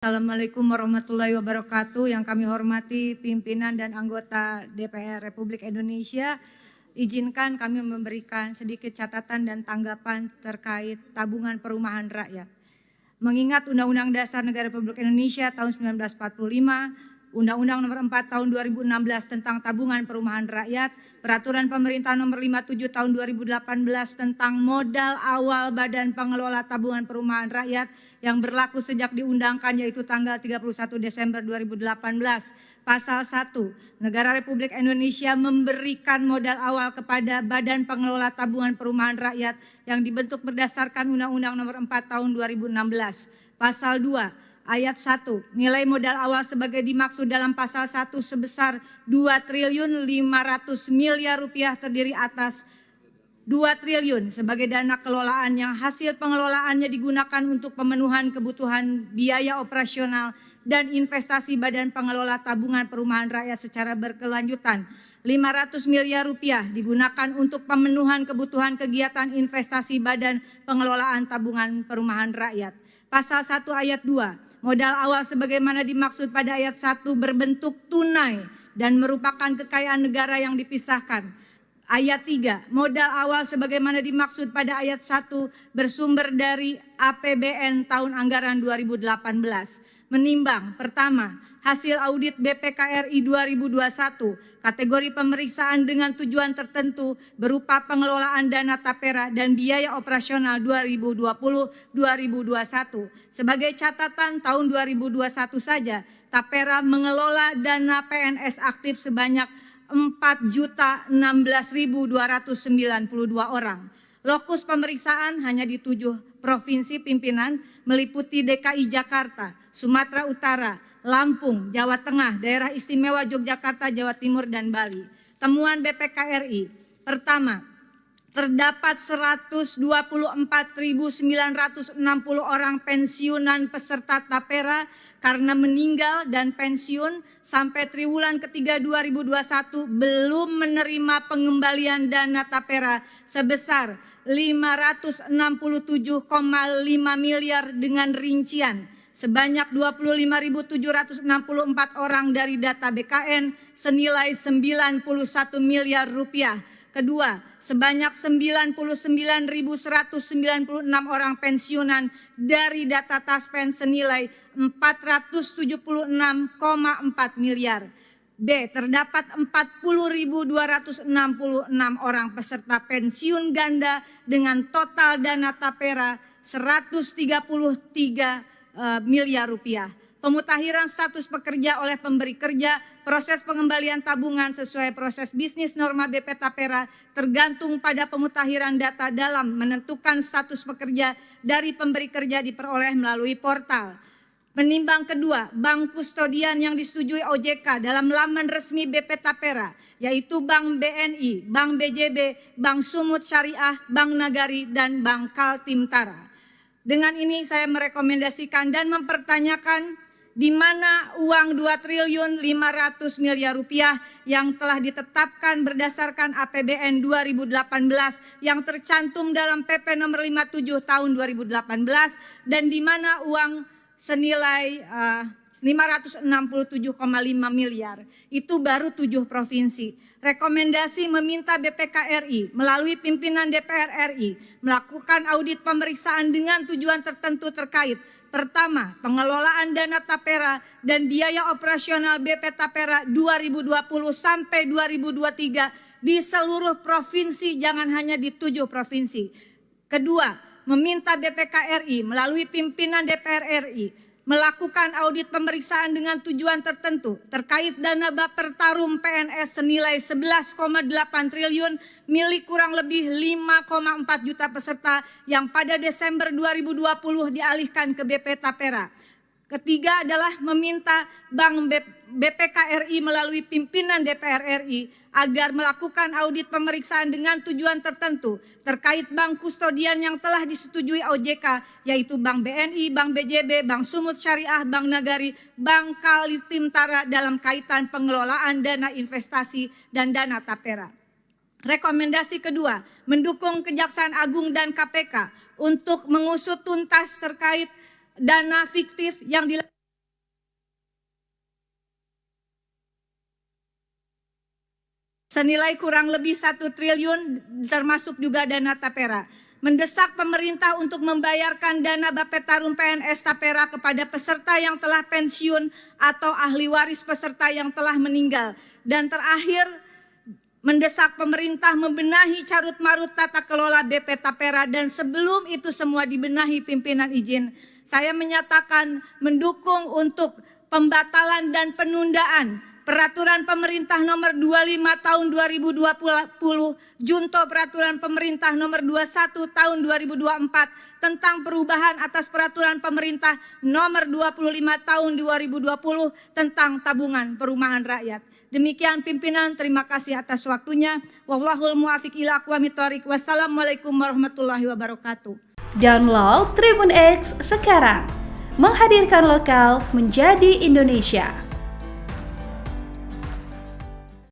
Assalamualaikum warahmatullahi wabarakatuh. Yang kami hormati pimpinan dan anggota DPR Republik Indonesia, izinkan kami memberikan sedikit catatan dan tanggapan terkait tabungan perumahan rakyat. Mengingat Undang-Undang Dasar Negara Republik Indonesia tahun 1945, Undang-Undang Nomor 4 Tahun 2016 tentang Tabungan Perumahan Rakyat, Peraturan Pemerintah Nomor 57 Tahun 2018 tentang modal awal Badan Pengelola Tabungan Perumahan Rakyat yang berlaku sejak diundangkan, yaitu tanggal 31 Desember 2018. Pasal 1, Negara Republik Indonesia memberikan modal awal kepada Badan Pengelola Tabungan Perumahan Rakyat yang dibentuk berdasarkan Undang-Undang Nomor 4 Tahun 2016. Pasal 2, Ayat 1, nilai modal awal sebagai dimaksud dalam pasal 1 sebesar 2.500 miliar rupiah terdiri atas 2 triliun sebagai dana kelolaan yang hasil pengelolaannya digunakan untuk pemenuhan kebutuhan biaya operasional dan investasi Badan Pengelola Tabungan Perumahan Rakyat secara berkelanjutan. 500 miliar rupiah digunakan untuk pemenuhan kebutuhan kegiatan investasi Badan Pengelolaan Tabungan Perumahan Rakyat. Pasal 1 ayat 2. Modal awal sebagaimana dimaksud pada ayat 1 berbentuk tunai dan merupakan kekayaan negara yang dipisahkan. Ayat 3, modal awal sebagaimana dimaksud pada ayat 1 bersumber dari APBN tahun anggaran 2018. Menimbang, pertama, hasil audit BPKRI 2021, kategori pemeriksaan dengan tujuan tertentu berupa pengelolaan dana tapera dan biaya operasional 2020-2021. Sebagai catatan, tahun 2021 saja tapera mengelola dana PNS aktif sebanyak 4.016.292 orang. Lokus pemeriksaan hanya di 7 provinsi pimpinan meliputi DKI Jakarta, Sumatera Utara, Lampung, Jawa Tengah, Daerah Istimewa Yogyakarta, Jawa Timur, dan Bali. Temuan BPKRI, pertama, terdapat 124.960 orang pensiunan peserta tapera karena meninggal dan pensiun sampai triwulan ketiga 2021 belum menerima pengembalian dana tapera sebesar 567,5 miliar dengan rincian sebanyak 25.764 orang dari data BKN senilai 91 miliar rupiah. Kedua, sebanyak 99.196 orang pensiunan dari data Taspen senilai 476,4 miliar. B, terdapat 40.266 orang peserta pensiun ganda dengan total dana tapera 133 miliar rupiah. Pemutakhiran status pekerja oleh pemberi kerja, proses pengembalian tabungan sesuai proses bisnis norma BP Tapera tergantung pada pemutakhiran data dalam menentukan status pekerja dari pemberi kerja diperoleh melalui portal. Penimbang kedua, bank kustodian yang disetujui OJK dalam laman resmi BP Tapera, yaitu Bank BNI, Bank BJB, Bank Sumut Syariah, Bank Nagari, dan Bank Kaltimtara. Dengan ini saya merekomendasikan dan mempertanyakan di mana uang 2.500 miliar rupiah yang telah ditetapkan berdasarkan APBN 2018 yang tercantum dalam PP nomor 57 tahun 2018 dan di mana uang senilai 567,5 miliar. Itu baru 7 provinsi. Rekomendasi meminta BPKRI melalui pimpinan DPR RI melakukan audit pemeriksaan dengan tujuan tertentu terkait. Pertama, pengelolaan dana tapera dan biaya operasional BP Tapera 2020 sampai 2023 di seluruh provinsi, jangan hanya di 7 provinsi. Kedua, meminta BPKRI melalui pimpinan DPR RI melakukan audit pemeriksaan dengan tujuan tertentu terkait dana Bapertarum PNS senilai 11,8 triliun milik kurang lebih 5,4 juta peserta yang pada Desember 2020 dialihkan ke BP Tapera. Ketiga adalah meminta Bank BPKRI melalui pimpinan DPR RI agar melakukan audit pemeriksaan dengan tujuan tertentu terkait bank kustodian yang telah disetujui OJK, yaitu Bank BNI, Bank BJB, Bank Sumut Syariah, Bank Nagari, Bank Kaltimtara dalam kaitan pengelolaan dana investasi dan dana tapera. Rekomendasi kedua, mendukung Kejaksaan Agung dan KPK untuk mengusut tuntas terkait dana fiktif yang dilakukan senilai kurang lebih 1 triliun termasuk juga dana tapera. Mendesak pemerintah untuk membayarkan dana Bapetarum PNS Tapera kepada peserta yang telah pensiun atau ahli waris peserta yang telah meninggal. Dan terakhir, mendesak pemerintah membenahi carut-marut tata kelola BP Tapera, dan sebelum itu semua dibenahi pimpinan izin, saya menyatakan mendukung untuk pembatalan dan penundaan Peraturan Pemerintah Nomor 25 Tahun 2020, Junto Peraturan Pemerintah Nomor 21 Tahun 2024 tentang perubahan atas Peraturan Pemerintah Nomor 25 Tahun 2020 tentang tabungan perumahan rakyat. Demikian pimpinan, terima kasih atas waktunya. Wallahul muwaffiq ila aqwamit thoriq. Wassalamualaikum warahmatullahi wabarakatuh. Download Tribun X sekarang. Menghadirkan lokal menjadi Indonesia.